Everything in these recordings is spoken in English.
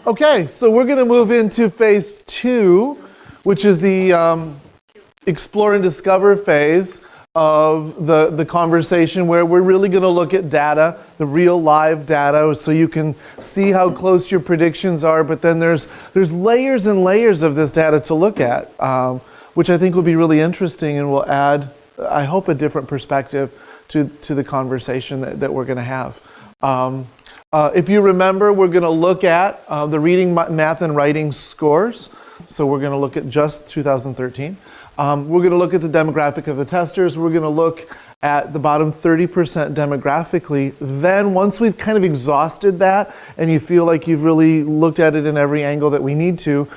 Okay, so we're going to move into phase 2, which is the explore and discover phase of the conversation, where we're really going to look at data, the real live data, so you can see how close your predictions are. But then there's layers and layers of this data to look at, which I think will be really interesting and will add, I hope, a different perspective to the conversation that we're going to have. If you remember, we're going to look at the reading, math, and writing scores. So we're going to look at just 2013. We're going to look at the demographic of the testers. We're going to look at the bottom 30% demographically. Then once we've kind of exhausted that and you feel like you've really looked at it in every angle that we need to,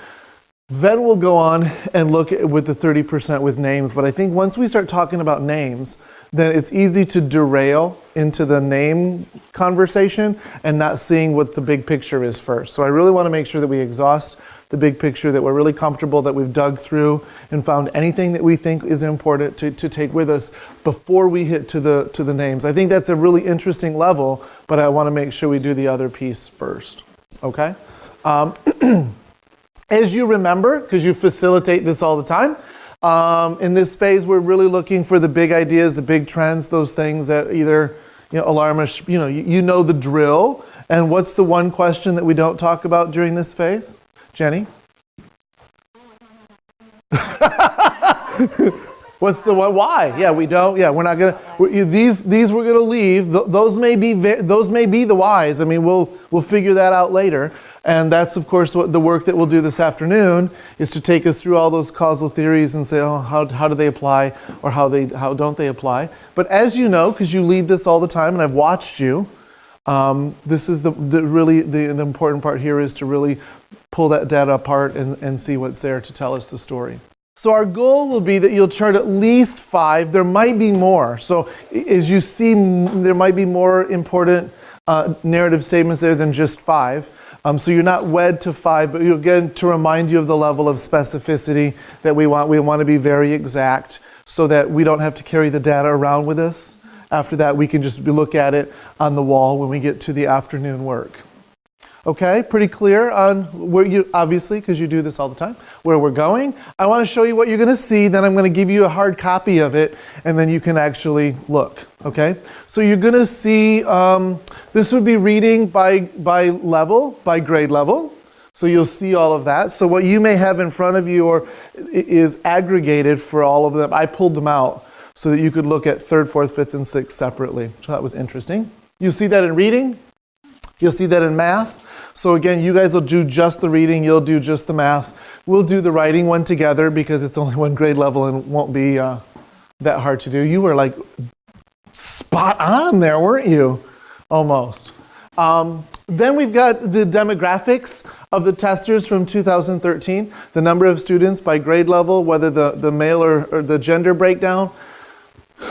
then we'll go on and look at with the 30% with names. But I think once we start talking about names, then it's easy to derail into the name conversation and not seeing what the big picture is first. So I really want to make sure that we exhaust the big picture, that we're really comfortable, that we've dug through and found anything that we think is important to take with us before we hit to the names. I think that's a really interesting level, but I want to make sure we do the other piece first. Okay? As you remember, because you facilitate this all the time, in this phase we're really looking for the big ideas, the big trends, those things that either alarm us, you know the drill. And what's the one question that we don't talk about during this phase? Jenny? What's the one? Why? Yeah, we don't. Yeah, we're not gonna. These we're gonna leave. Those may be the whys. I mean, we'll figure that out later. And that's of course what the work that we'll do this afternoon is, to take us through all those causal theories and say, oh, how do they apply, or how don't they apply? But as you know, because you lead this all the time, and I've watched you, this is the important part here, is to really pull that data apart and see what's there to tell us the story. So our goal will be that you'll chart at least 5. There might be more. So as you see, there might be more important narrative statements there than just 5. So you're not wed to 5, but again, to remind you of the level of specificity that we want. We want to be very exact so that we don't have to carry the data around with us. After that, we can just look at it on the wall when we get to the afternoon work. Okay, pretty clear on where you, obviously, because you do this all the time, where we're going. I want to show you what you're going to see, then I'm going to give you a hard copy of it, and then you can actually look, okay? So you're going to see, this would be reading by level, by grade level. So you'll see all of that. So what you may have in front of you is aggregated for all of them. I pulled them out so that you could look at 3rd, 4th, 5th, and 6th separately. So that was interesting. You'll see that in reading. You'll see that in math. So again, you guys will do just the reading, you'll do just the math. We'll do the writing one together because it's only one grade level and won't be that hard to do. You were like spot on there, weren't you? Almost. Then we've got the demographics of the testers from 2013, the number of students by grade level, whether the male or the gender breakdown,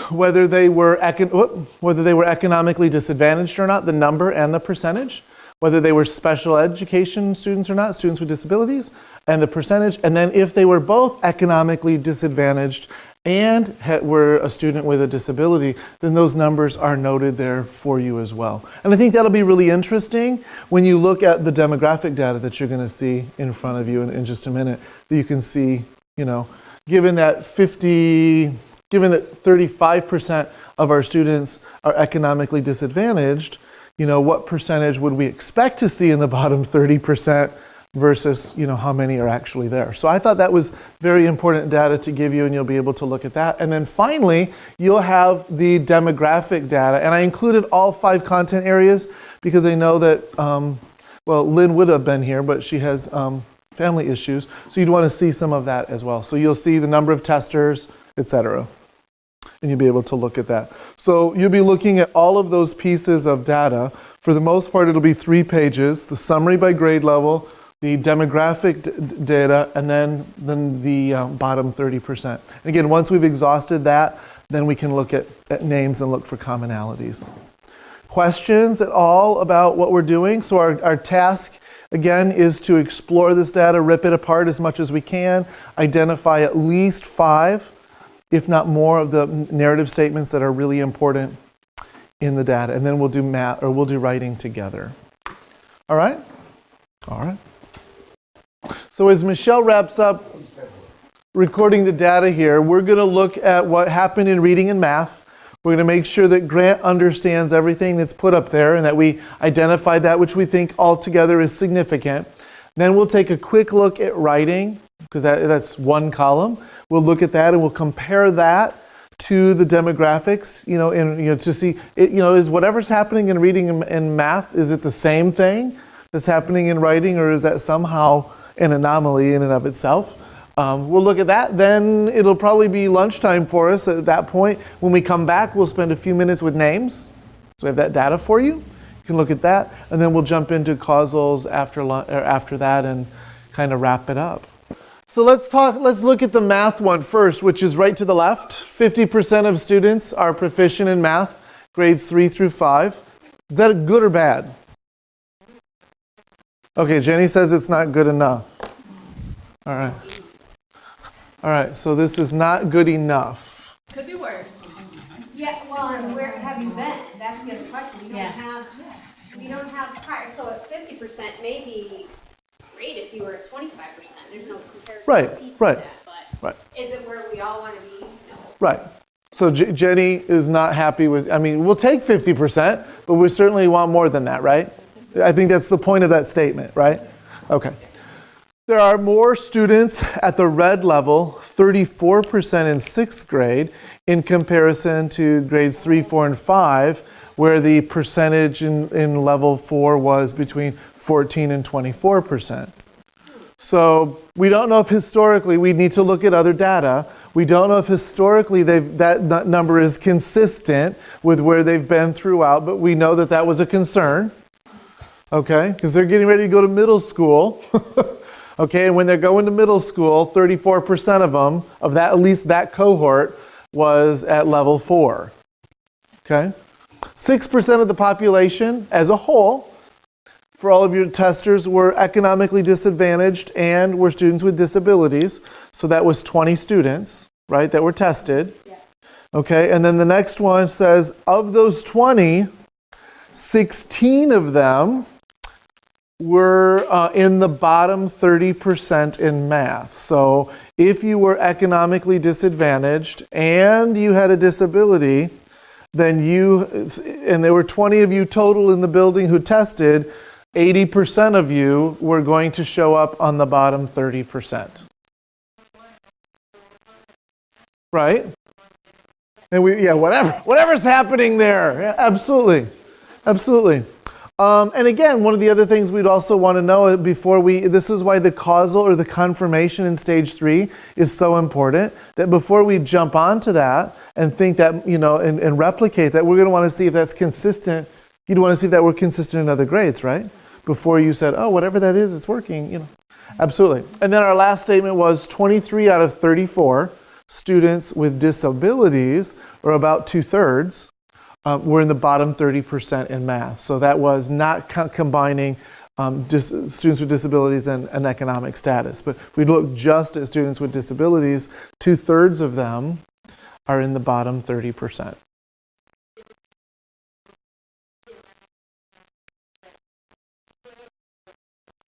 whether they were economically disadvantaged or not, the number and the percentage, whether they were special education students or not, students with disabilities, and the percentage, and then if they were both economically disadvantaged and were a student with a disability, then those numbers are noted there for you as well. And I think that'll be really interesting when you look at the demographic data that you're going to see in front of you in just a minute, that you can see, given that 35% of our students are economically disadvantaged, what percentage would we expect to see in the bottom 30% versus, how many are actually there. So I thought that was very important data to give you, and you'll be able to look at that. And then finally, you'll have the demographic data. And I included all 5 content areas because I know that, Lynn would have been here, but she has family issues. So you'd want to see some of that as well. So you'll see the number of testers, etc. And you'll be able to look at that. So you'll be looking at all of those pieces of data. For the most part, it'll be 3 pages, the summary by grade level, the demographic data, and then the bottom 30%. And again, once we've exhausted that, then we can look at names and look for commonalities. Questions at all about what we're doing? So our task, again, is to explore this data, rip it apart as much as we can, identify at least 5, if not more, of the narrative statements that are really important in the data. And then we'll do math, or we'll do writing together. All right? All right. So as Michelle wraps up recording the data here, we're going to look at what happened in reading and math. We're going to make sure that Grant understands everything that's put up there and that we identify that which we think altogether is significant. Then we'll take a quick look at writing, because that's one column. We'll look at that and we'll compare that to the demographics, to see, is whatever's happening in reading and math, is it the same thing that's happening in writing, or is that somehow an anomaly in and of itself? We'll look at that. Then it'll probably be lunchtime for us at that point. When we come back, we'll spend a few minutes with names. So we have that data for you. You can look at that. And then we'll jump into causals after that and kind of wrap it up. So let's look at the math one first, which is right to the left. 50% of students are proficient in math, grades 3 through 5. Is that good or bad? Okay, Jenny says it's not good enough. All right. All right, so this is not good enough. Could be worse. Yeah, well, and where have you been? That's the other question. We don't have higher, so at 50% may be great if you were at 25%. There's no comparison piece right, to that, but right. Is it where we all want to be? No. Right. So Jenny is not happy with, we'll take 50%, but we certainly want more than that, right? I think that's the point of that statement, right? Okay. There are more students at the red level, 34% in 6th grade, in comparison to grades 3, 4, and 5, where the percentage in level 4 was between 14 and 24%. So we don't know if historically, we need to look at other data. We don't know if historically that number is consistent with where they've been throughout, but we know that that was a concern, okay? Because they're getting ready to go to middle school. Okay, and when they're going to middle school, 34% of them, of that, at least that cohort, was at level 4. Okay? 6% of the population as a whole, for all of your testers, were economically disadvantaged and were students with disabilities. So that was 20 students, right, that were tested. Yeah. Okay, and then the next one says, of those 20, 16 of them were in the bottom 30% in math. So if you were economically disadvantaged and you had a disability, then and there were 20 of you total in the building who tested, 80% of you were going to show up on the bottom 30%. Right? And whatever's happening there. Yeah, absolutely. Absolutely. And again, one of the other things we'd also want to know this is why the causal or the confirmation in stage 3 is so important, that before we jump onto that and think that, and replicate that, we're going to want to see if that's consistent. You'd want to see if that we're consistent in other grades, right? Before you said, oh, whatever that is, it's working, Absolutely. And then our last statement was 23 out of 34 students with disabilities, or about 2/3, were in the bottom 30% in math. So that was not combining students with disabilities and economic status. But if we look just at students with disabilities, 2/3 of them are in the bottom 30%.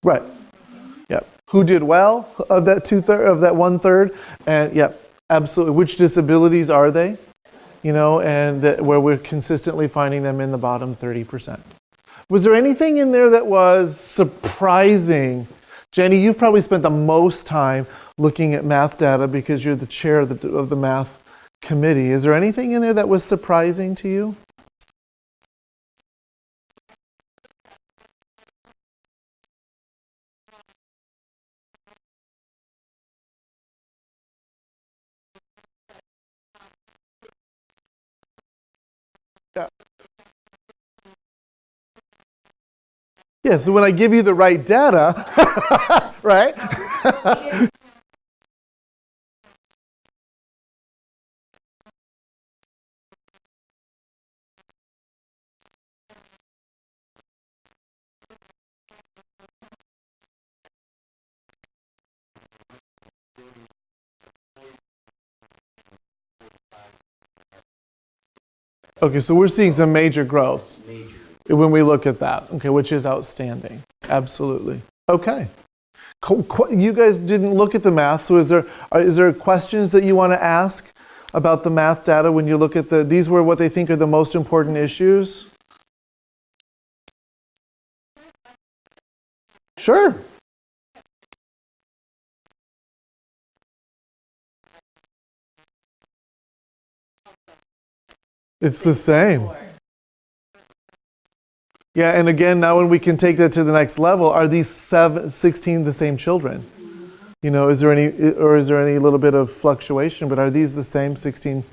Right. Yep. Who did well of that 1/3? And yep, absolutely. Which disabilities are they? And where we're consistently finding them in the bottom 30%. Was there anything in there that was surprising? Jenny, you've probably spent the most time looking at math data because you're the chair of the math committee. Is there anything in there that was surprising to you? Yeah, so when I give you the right data, right? Okay, so we're seeing some major growth when we look at that, okay, which is outstanding. Absolutely. Okay. You guys didn't look at the math, so is there questions that you want to ask about the math data when you look at these were what they think are the most important issues? Sure. It's the same. Yeah, and again, now when we can take that to the next level, are these 16 the same children? You know, is there any little bit of fluctuation, but are these the same 16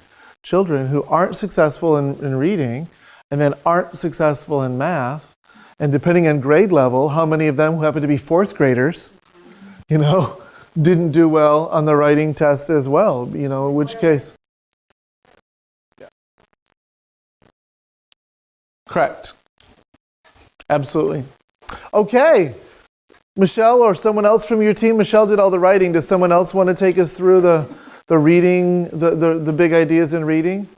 children who aren't successful in reading and then aren't successful in math? And depending on grade level, how many of them who happen to be fourth graders, you know, didn't do well on the writing test as well? You know, in which case? Correct. Absolutely. Okay. Michelle or someone else from your team. Michelle did all the writing. Does someone else want to take us through the reading, the big ideas in reading?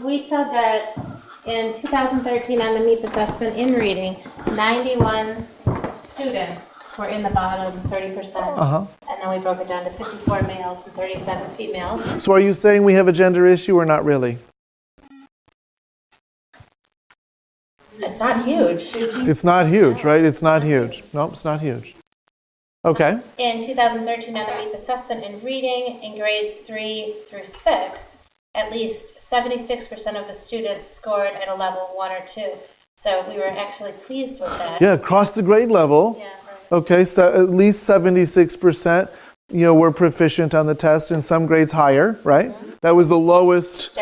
We said that in 2013 on the MEP assessment in reading, 91 students were in the bottom 30%. And then we broke it down to 54 males and 37 females. So are you saying we have a gender issue or not really? It's not huge. It's not huge, right? It's not huge. Nope, it's not huge. Okay. In 2013 on the MEP assessment in reading, in grades 3 through 6, at least 76% of the students scored at a level 1 or 2. So we were actually pleased with that. Yeah, across the grade level. Yeah, right. Okay, so at least 76%, you know, were proficient on the test, in some grades higher, right? Mm-hmm. That was the lowest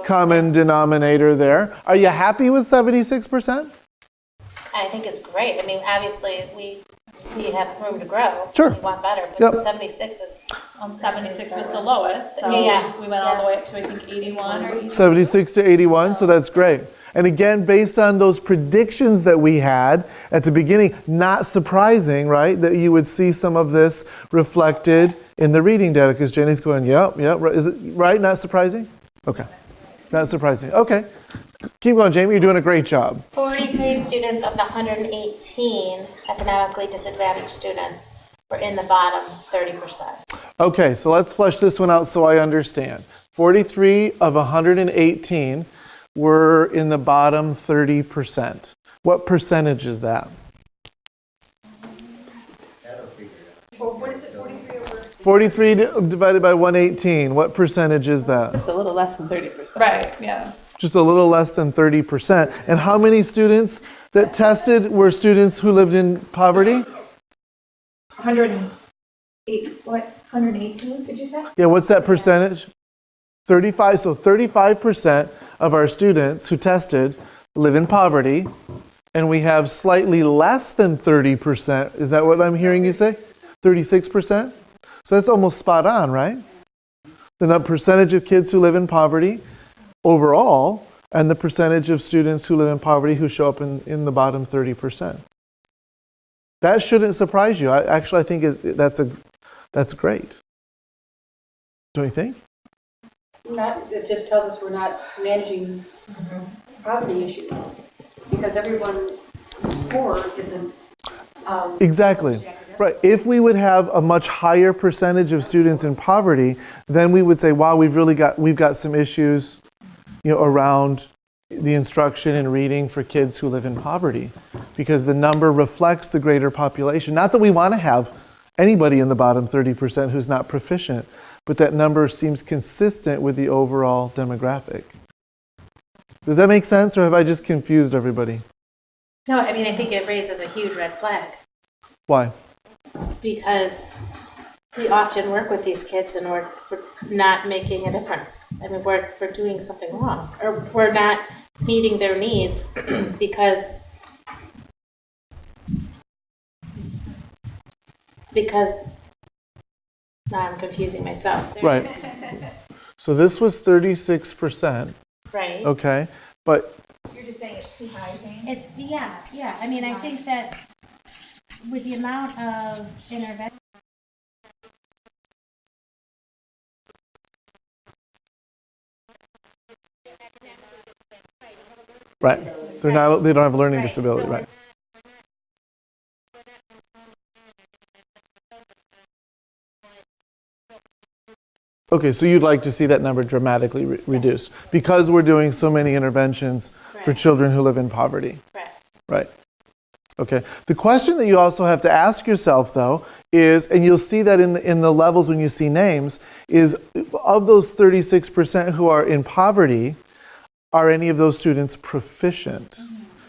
common denominator there. Are you happy with 76%? I think it's great. I mean, obviously, we have room to grow. Sure. We want better, but 76 is... 76 was the lowest, so we went all the way up to, I think, 81 or 76 to 81, so that's great. And again, based on those predictions that we had at the beginning, not surprising, right, that you would see some of this reflected in the reading data, because Jenny's going, yep, right. Is it right? Not surprising? Okay. Not surprising. Okay. Keep going, Jamie. You're doing a great job. 43 students of the 118 economically disadvantaged students were in the bottom 30%. Okay, so let's flesh this one out so I understand. 43 of 118 were in the bottom 30%. What percentage is that? What is it, 43 over? 43 divided by 118. What percentage is that? just a little less than 30%. Right, yeah. Just a little less than 30%. And how many students that tested were students who lived in poverty? 108, what, 118, did you say? Yeah, what's that percentage? 35, so 35% of our students who tested live in poverty, and we have slightly less than 30%. Is that what I'm hearing you say? 36%? So that's almost spot on, right? The percentage of kids who live in poverty overall, and the percentage of students who live in poverty who show up in the bottom 30%. That shouldn't surprise you. I think that's great. Don't you think? It just tells us we're not managing poverty issues because everyone's score isn't. Exactly. Right. If we would have a much higher percentage of students in poverty, then we would say, wow, we've got some issues, you know, around the instruction and reading for kids who live in poverty, because the number reflects the greater population. Not that we want to have anybody in the bottom 30% who's not proficient, but that number seems consistent with the overall demographic. Does that make sense, or have I just confused everybody? No, I mean, I think it raises a huge red flag. Why? Because we often work with these kids and we're not making a difference. I mean, we're doing something wrong, or we're not meeting their needs because now I'm confusing myself. Right. So this was 36%. Right. Okay. But You're just saying it's too high, Jane? It's, yeah. I mean, I think that with the amount of intervention. right. They don't have a learning disability, right. Okay, so you'd like to see that number dramatically reduced because we're doing so many interventions for Correct. children who live in poverty. Correct. Right. Okay. The question that you also have to ask yourself, though, is, and you'll see that in the levels when you see names, is of those 36% who are in poverty, are any of those students proficient?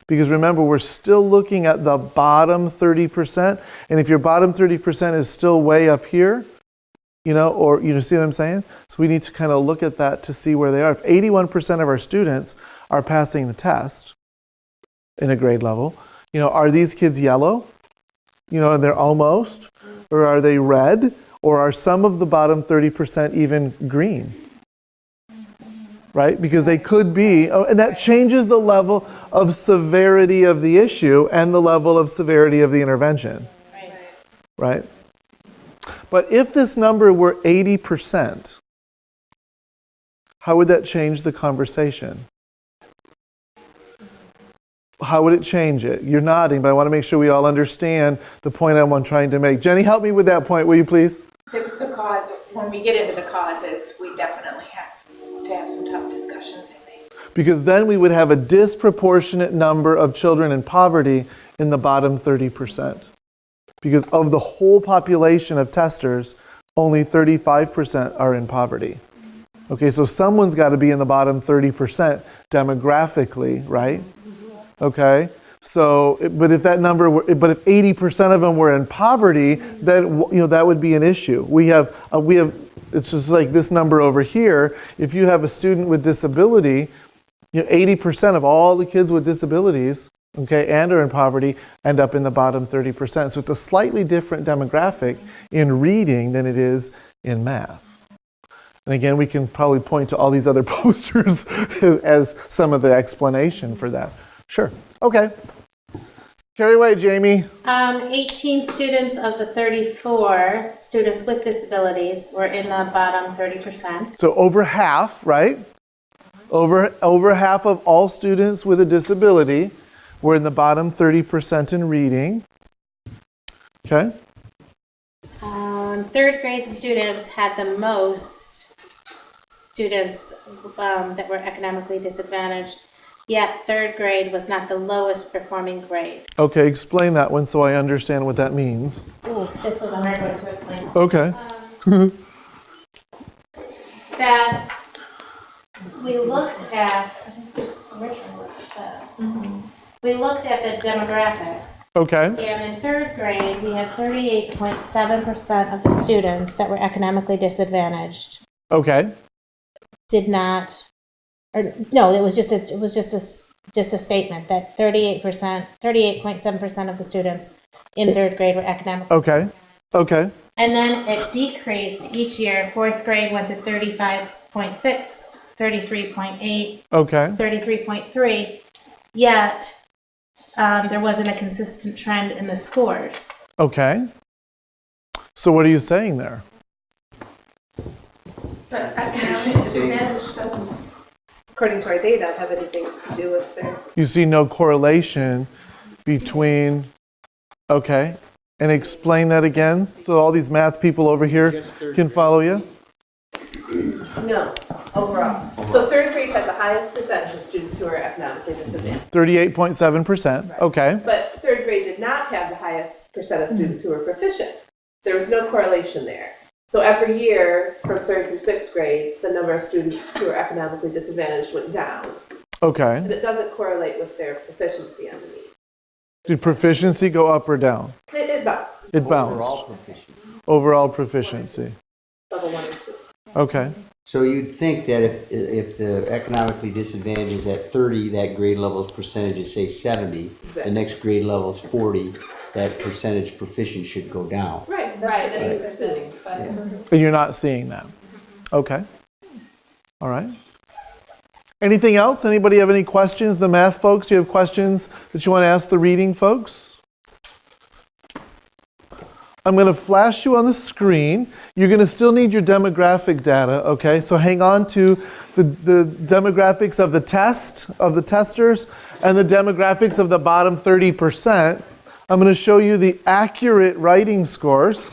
Because remember, we're still looking at the bottom 30%, and if your bottom 30% is still way up here, or you see what I'm saying? So we need to kind of look at that to see where they are. If 81% of our students are passing the test in a grade level, are these kids yellow? And they're almost, or are they red? Or are some of the bottom 30% even green? Right? Because they could be, and that changes the level of severity of the issue and the level of severity of the intervention. Right? But if this number were 80%, how would that change the conversation? How would it change it? You're nodding, but I want to make sure we all understand the point I'm trying to make. Jenny, help me with that point, will you please? The cause, when we get into the causes, we definitely have to have some tough discussions, I think. Because then we would have a disproportionate number of children in poverty in the bottom 30%. Because of the whole population of testers, only 35% are in poverty. Okay, so someone's got to be in the bottom 30% demographically, right? Okay, so, but if that number were, but if 80% of them were in poverty, then, that would be an issue. We have, it's just like this number over here. If you have a student with disability, 80% of all the kids with disabilities, okay, and are in poverty, end up in the bottom 30%. So it's a slightly different demographic in reading than it is in math. And again, we can probably point to all these other posters as some of the explanation for that. Sure. Okay. Carry away, Jamie. 18 students of the 34 students with disabilities were in the bottom 30%. So over half, right? Over half of all students with a disability were in the bottom 30% in reading. Okay. Third grade students had the most students that were economically disadvantaged. Yet third grade was not the lowest performing grade. Okay, explain that one so I understand what that means. Ooh, this was a hard one to explain. Okay. That we looked at, I think we originally looked at this. We looked at the demographics. Okay. And in third grade, we had 38.7% of the students that were economically disadvantaged Okay. did not. Or no, it was just a statement that 38.7% of the students in third grade were economically. Okay. Okay. And then it decreased each year. Fourth grade went to 35.6, 33.8, Okay. 33.3. Yet there wasn't a consistent trend in the scores. Okay. So what are you saying there? But economic disadvantage doesn't, according to our data, have anything to do with their. You see no correlation between, okay, and explain that again so all these math people over here can follow you? No, overall. So third grade has the highest percentage of students who are economically disadvantaged. 38.7%, okay. But third grade did not have the highest percent of students who were proficient. There was no correlation there. So every year, from third through sixth grade, the number of students who are economically disadvantaged went down. Okay. And it doesn't correlate with their proficiency on the meet. Did proficiency go up or down? It bounced. It bounced. Overall proficiency. Level 1 and 2. Okay. So you'd think that if the economically disadvantaged is at 30, that grade level's percentage is say 70, the Exactly. next grade level is 40, that percentage proficient should go down. Right, Right, that's that's what what they're they're saying. saying, but. And you're not seeing that? Okay. All right. Anything else? Anybody have any questions? The math folks, do you have questions that you want to ask the reading folks? I'm going to flash you on the screen. You're going to still need your demographic data, okay? So hang on to the demographics of the test, of the testers, and the demographics of the bottom 30%. I'm going to show you the accurate writing scores.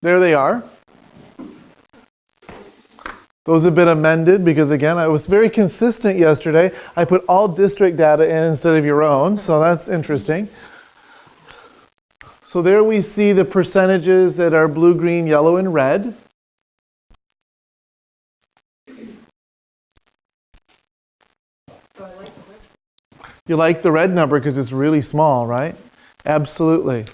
There they are. Those have been amended because, again, I was very consistent yesterday. I put all district data in instead of your own, so that's interesting. So there we see the percentages that are blue, green, yellow, and red. You like the red number because it's really small, right? Absolutely.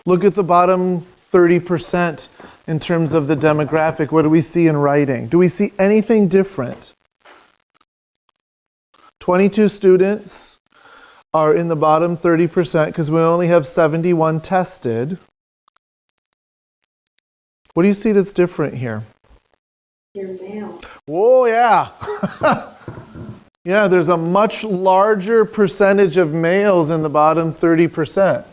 Look at the bottom 30% in terms of the demographic. What do we see in writing? Do we see anything different? 22 students are in the bottom 30% because we only have 71 tested. What do you see that's different here? Your mail. Oh, yeah. Yeah, there's a much larger percentage of males in the bottom 30%.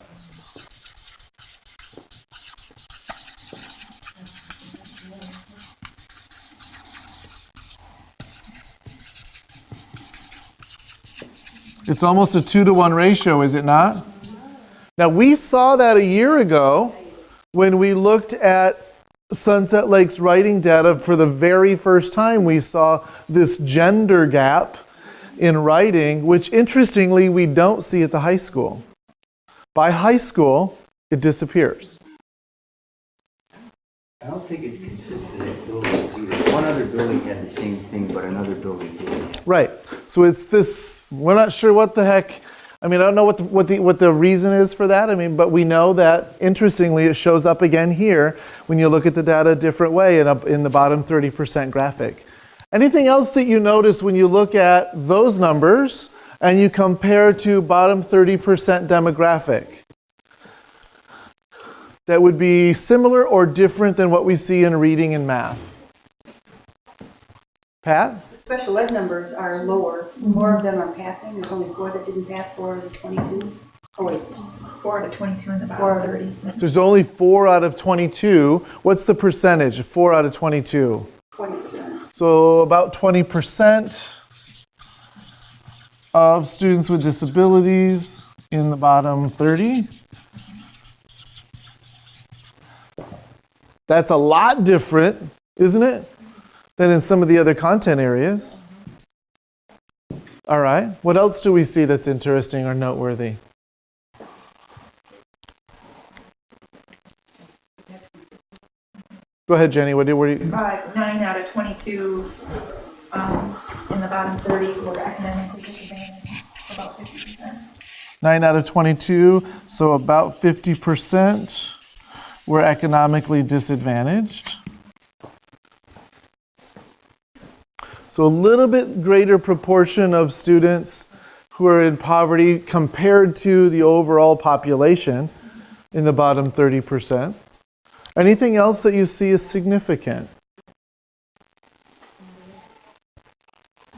It's almost a 2-to-1 ratio, is it not? Now, we saw that a year ago when we looked at Sunset Lake's writing data for the very first time. We saw this gender gap in writing, which interestingly we don't see at the high school. By high school, it disappears. I don't think it's consistent at buildings either. One other building had the same thing, but another building didn't. Right. So it's this, we're not sure what the heck, I mean, I don't know what the reason is for that. I mean, but we know that, interestingly, it shows up again here when you look at the data a different way in the bottom 30% graphic. Anything else that you notice when you look at those numbers and you compare to bottom 30% demographic that would be similar or different than what we see in reading and math? Pat? Special ed numbers are lower. More of them are passing. There's only 4 that didn't pass, 4 out of 22. Oh wait, 4 out of 22 in the 4 bottom out of 30. There's only 4 out of 22. What's the percentage of 4 out of 22? 20%. So about 20% of students with disabilities in the bottom 30. That's a lot different, isn't it, than in some of the other content areas. All right, what else do we see that's interesting or noteworthy? Go ahead, Jenny. What do you? 9 out of 22 in the bottom 30 were academically disadvantaged, about 50%. 9 out of 22, so about 50% were economically disadvantaged. So a little bit greater proportion of students who are in poverty compared to the overall population in the bottom 30%. Anything else that you see is significant?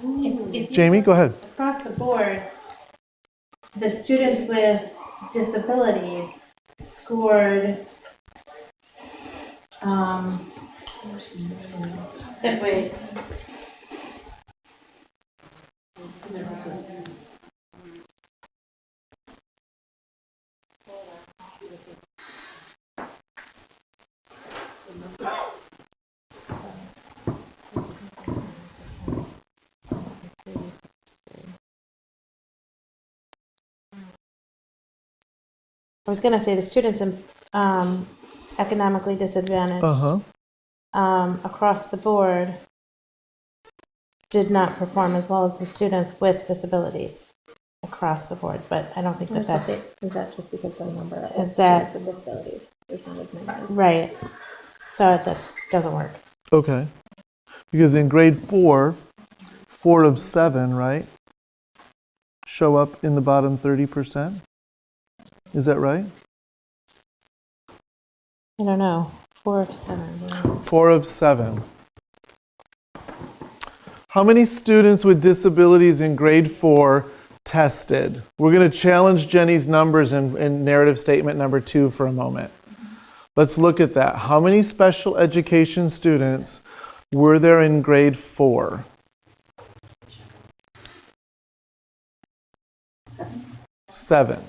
If you Jamie, go ahead. across the board, the students with disabilities scored wait. I was going to say the students in economically disadvantaged across the board did not perform as well as the students with disabilities across the board, but I don't think that that's... Is that just because the number of Is that- students with disabilities is not as many as... Right. So that doesn't work. Okay. Because in grade 4, 4 of 7, right, show up in the bottom 30%? Is that right? I don't know. 4 of 7. Yeah. 4 of 7. How many students with disabilities in grade 4 tested? We're going to challenge Jenny's numbers in narrative statement number 2 for a moment. Let's look at that. How many special education students were there in grade 4? 7.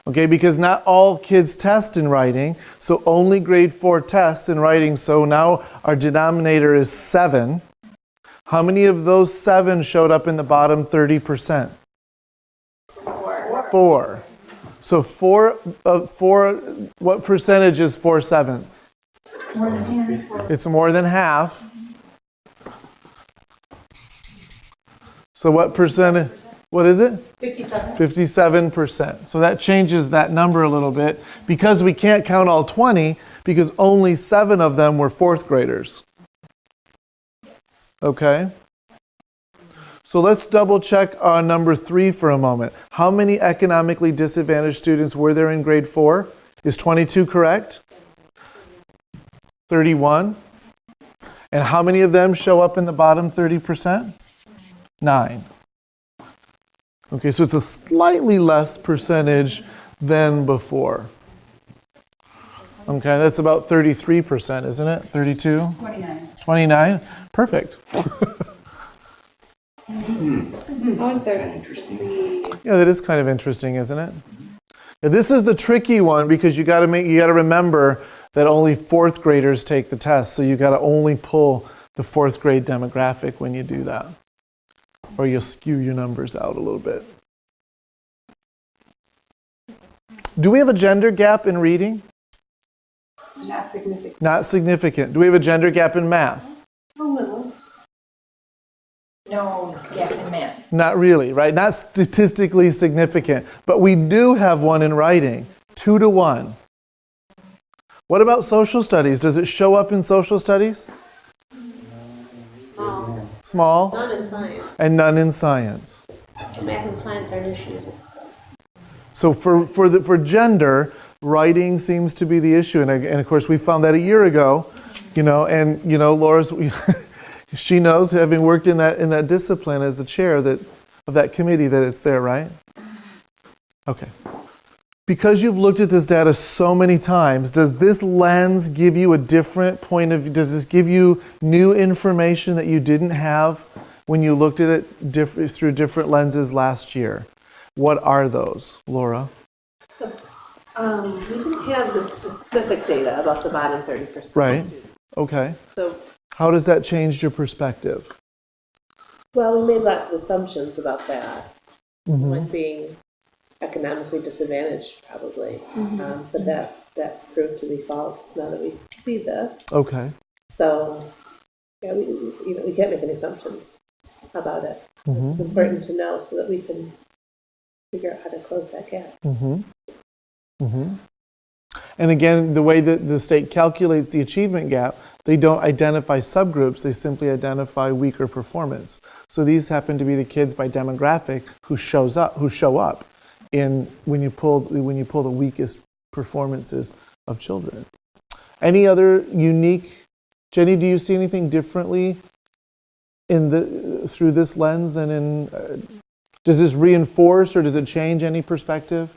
Okay, because not all kids test in writing, so only grade 4 tests in writing, so now our denominator is 7. How many of those 7 showed up in the bottom 30%? 4. So 4, what percentage is 4 sevenths? More than half. It's more than half. So what percentage? What is it? 57. 57%. So that changes that number a little bit because we can't count all 20 because only 7 of them were 4th graders. Okay? So let's double check on number 3 for a moment. How many economically disadvantaged students were there in grade 4? Is 22 correct? 31. And how many of them show up in the bottom 30%? 9. Okay, so it's a slightly less percentage than before. Okay, that's about 33%, isn't it? 32? 29. 29? Perfect. Yeah, that is kind of interesting, isn't it? Now, this is the tricky one because you got to remember that only 4th graders take the test, so you got to only pull the 4th grade demographic when you do that, or you'll skew your numbers out a little bit. Do we have a gender gap in reading? Not significant. Not significant. Do we have a gender gap in math? A little. No gap in math. Not really, right? Not statistically significant. But we do have one in writing, 2 to 1. What about social studies? Does it show up in social studies? Small. None in science. And none in science. Math and science are issues. So for gender, writing seems to be the issue. And of course, we found that a year ago, and Laura's, she knows, having worked in that discipline as the chair of that committee, that it's there, right? Okay. Because you've looked at this data so many times, does this lens give you a different point of view? Does this give you new information that you didn't have when you looked at it through different lenses last year? What are those, Laura? We didn't have the specific data about the bottom 30%. Right. Okay. So, How does that change your perspective? well, we made lots of assumptions about that, Mm-hmm. like being economically disadvantaged, probably. But that proved to be false now that we see this. Okay. So, yeah, we can't make any assumptions about it. Mm-hmm. It's important to know so that we can figure out how to close that gap. Mm-hmm. Mm-hmm. And again, the way that the state calculates the achievement gap, they don't identify subgroups, they simply identify weaker performance. So these happen to be the kids by demographic who show up in when you pull the weakest performances of children. Any other unique, Jenny, do you see anything differently through this lens than in does this reinforce or does it change any perspective?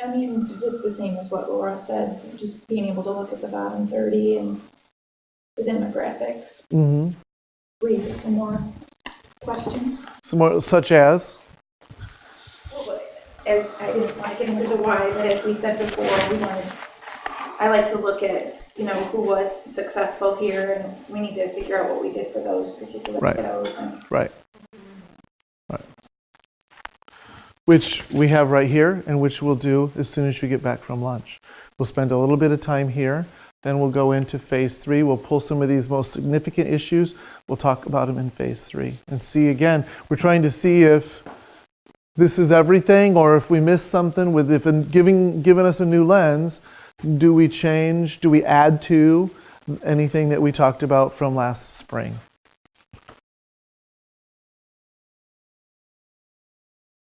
I mean, just the same as what Laura said, just being able to look at the bottom 30 and the demographics Mm-hmm. raises some more questions. Some more, such as? As I didn't want to get into the why, but as we said before, I like to look at, who was successful here, and we need to figure out what we did for those particular Right. kiddos. And Right. Which we have right here and which we'll do as soon as we get back from lunch. We'll spend a little bit of time here, then we'll go into phase 3. We'll pull some of these most significant issues. We'll talk about them in phase 3 and see again. We're trying to see if this is everything or if we missed something with given us a new lens. Do we change? Do we add to anything that we talked about from last spring?